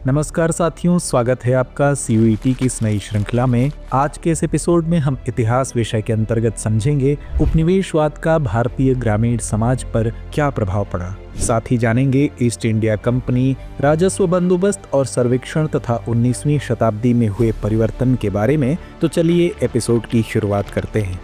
नमस्कार साथियों, स्वागत है आपका सीयूईटी की इस नई श्रृंखला में। आज के इस एपिसोड में हम इतिहास विषय के अंतर्गत समझेंगे उपनिवेशवाद का भारतीय ग्रामीण समाज पर क्या प्रभाव पड़ा। साथ ही जानेंगे ईस्ट इंडिया कंपनी, राजस्व बंदोबस्त और सर्वेक्षण तथा 19वीं शताब्दी में हुए परिवर्तन के बारे में। तो चलिए एपिसोड की शुरुआत करते हैं।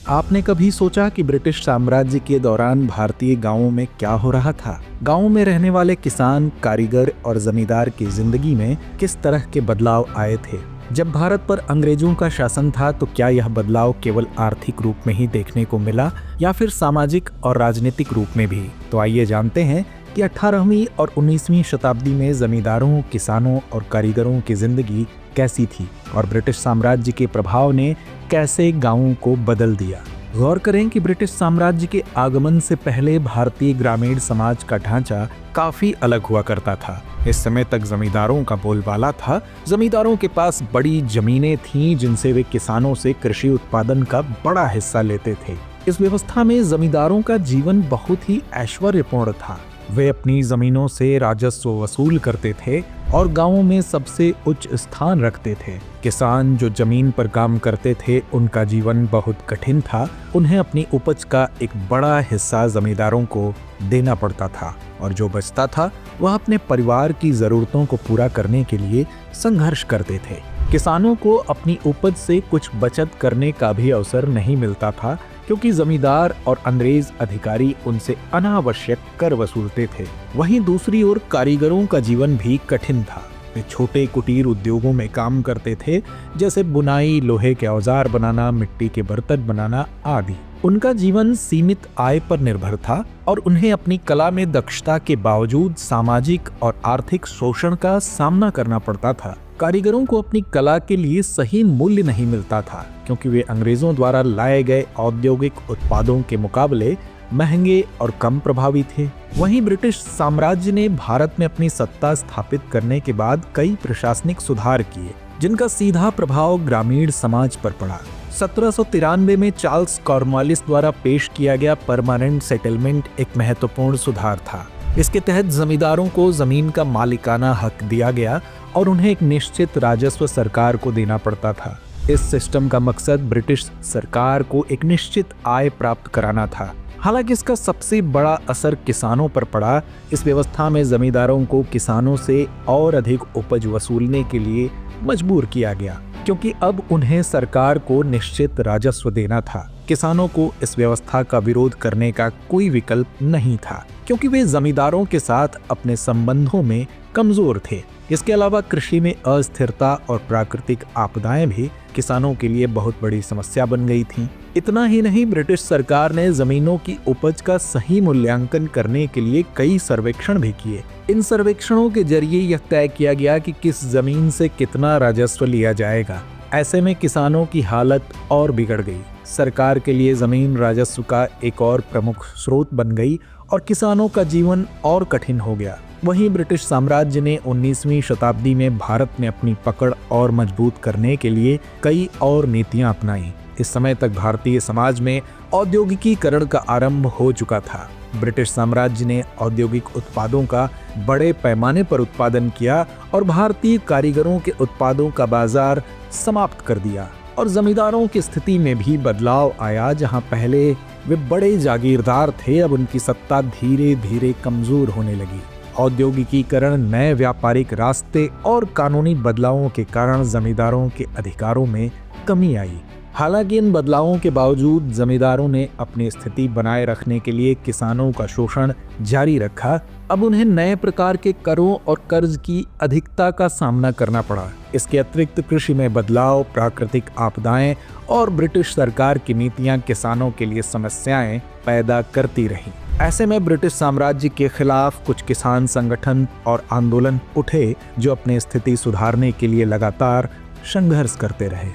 आपने कभी सोचा कि ब्रिटिश साम्राज्य के दौरान भारतीय गांवों में क्या हो रहा था? गांवों में रहने वाले किसान, कारीगर और जमींदार की जिंदगी में किस तरह के बदलाव आए थे? जब भारत पर अंग्रेजों का शासन था तो क्या यह बदलाव केवल आर्थिक रूप में ही देखने को मिला या फिर सामाजिक और राजनीतिक रूप में भी? तो आइए जानते हैं कि 18वीं और 19वीं शताब्दी में जमींदारों, किसानों और कारीगरों की जिंदगी कैसी थी और ब्रिटिश साम्राज्य के प्रभाव ने कैसे गांवों को बदल दिया। गौर करें कि ब्रिटिश साम्राज्य के आगमन से पहले भारतीय ग्रामीण समाज का ढांचा काफी अलग हुआ करता था। इस समय तक जमींदारों का बोलबाला था। जमींदारों के पास बड़ी जमीनें थीं जिनसे वे किसानों से कृषि उत्पादन का बड़ा हिस्सा लेते थे। इस व्यवस्था में जमींदारों का जीवन बहुत ही ऐश्वर्यपूर्ण था। वे अपनी जमीनों से राजस्व वसूल करते थे और गांवों में सबसे उच्च स्थान रखते थे। किसान जो जमीन पर काम करते थे उनका जीवन बहुत कठिन था। उन्हें अपनी उपज का एक बड़ा हिस्सा जमींदारों को देना पड़ता था और जो बचता था वह अपने परिवार की जरूरतों को पूरा करने के लिए संघर्ष करते थे। किसानों को अपनी उपज से कुछ बचत करने का भी अवसर नहीं मिलता था क्योंकि जमींदार और अंग्रेज अधिकारी उनसे अनावश्यक कर वसूलते थे। वहीं दूसरी ओर कारीगरों का जीवन भी कठिन था। वे छोटे कुटीर उद्योगों में काम करते थे, जैसे बुनाई, लोहे के औजार बनाना, मिट्टी के बर्तन बनाना आदि। उनका जीवन सीमित आय पर निर्भर था और उन्हें अपनी कला में दक्षता के बावजूद सामाजिक और आर्थिक शोषण का सामना करना पड़ता था। कारीगरों को अपनी कला के लिए सही मूल्य नहीं मिलता था क्योंकि वे अंग्रेजों द्वारा लाए गए औद्योगिक उत्पादों के मुकाबले महंगे और कम प्रभावी थे। वहीं ब्रिटिश साम्राज्य ने भारत में अपनी सत्ता स्थापित करने के बाद कई प्रशासनिक सुधार किए जिनका सीधा प्रभाव ग्रामीण समाज पर पड़ा। 1793 में चार्ल्स कॉर्नवालिस द्वारा पेश किया गया परमानेंट सेटलमेंट एक महत्वपूर्ण सुधार था। इसके तहत जमींदारों को जमीन का मालिकाना हक दिया गया और उन्हें एक निश्चित राजस्व सरकार को देना पड़ता था। इस सिस्टम का मकसद ब्रिटिश सरकार को एक निश्चित आय प्राप्त कराना था। हालांकि इसका सबसे बड़ा असर किसानों पर पड़ा। इस व्यवस्था में जमींदारों को किसानों से और अधिक उपज वसूलने के लिए मजबूर किया गया क्योंकि अब उन्हें सरकार को निश्चित राजस्व देना था। किसानों को इस व्यवस्था का विरोध करने का कोई विकल्प नहीं था क्योंकि वे जमींदारों के साथ अपने संबंधों में कमजोर थे। इसके अलावा कृषि में अस्थिरता और प्राकृतिक आपदाएं भी किसानों के लिए बहुत बड़ी समस्या बन गई थीं। इतना ही नहीं, ब्रिटिश सरकार ने जमीनों की उपज का सही मूल्यांकन करने के लिए कई सर्वेक्षण भी किए। इन सर्वेक्षणों के जरिए यह तय किया गया कि किस जमीन से कितना राजस्व लिया जाएगा। ऐसे में किसानों की हालत और बिगड़ गई। सरकार के लिए जमीन राजस्व का एक और प्रमुख स्रोत बन गई और किसानों का जीवन और कठिन हो गया। वहीं ब्रिटिश साम्राज्य ने 19वीं शताब्दी में भारत में अपनी पकड़ और मजबूत करने के लिए कई और नीतियां अपनाई। इस समय तक भारतीय समाज में औद्योगिकीकरण का आरंभ हो चुका था। ब्रिटिश साम्राज्य ने औद्योगिक उत्पादों का बड़े पैमाने पर उत्पादन किया और भारतीय कारीगरों के उत्पादों का बाजार समाप्त कर दिया। और जमींदारों की स्थिति में भी बदलाव आया। जहां पहले वे बड़े जागीरदार थे, अब उनकी सत्ता धीरे धीरे कमजोर होने लगी। औद्योगिकीकरण, नए व्यापारिक रास्ते और कानूनी बदलावों के कारण जमींदारों के अधिकारों में कमी आई। हालांकि इन बदलावों के बावजूद जमींदारों ने अपनी स्थिति बनाए रखने के लिए किसानों का शोषण जारी रखा। अब उन्हें नए प्रकार के करों और कर्ज की अधिकता का सामना करना पड़ा। इसके अतिरिक्त कृषि में बदलाव, प्राकृतिक आपदाएं और ब्रिटिश सरकार की नीतियां किसानों के लिए समस्याएं पैदा करती रहीं। ऐसे में ब्रिटिश साम्राज्य के खिलाफ कुछ किसान संगठन और आंदोलन उठे जो अपनी स्थिति सुधारने के लिए लगातार संघर्ष करते रहे।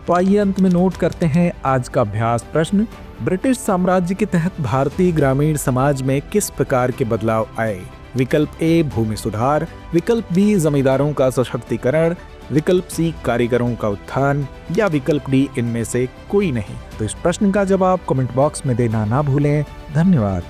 तो आइए अंत में नोट करते हैं आज का अभ्यास प्रश्न। ब्रिटिश साम्राज्य के तहत भारतीय ग्रामीण समाज में किस प्रकार के बदलाव आए? विकल्प ए भूमि सुधार, विकल्प बी जमींदारों का सशक्तिकरण, विकल्प सी कारीगरों का उत्थान या विकल्प डी इनमें से कोई नहीं? तो इस प्रश्न का जवाब कमेंट बॉक्स में देना ना भूलें। धन्यवाद।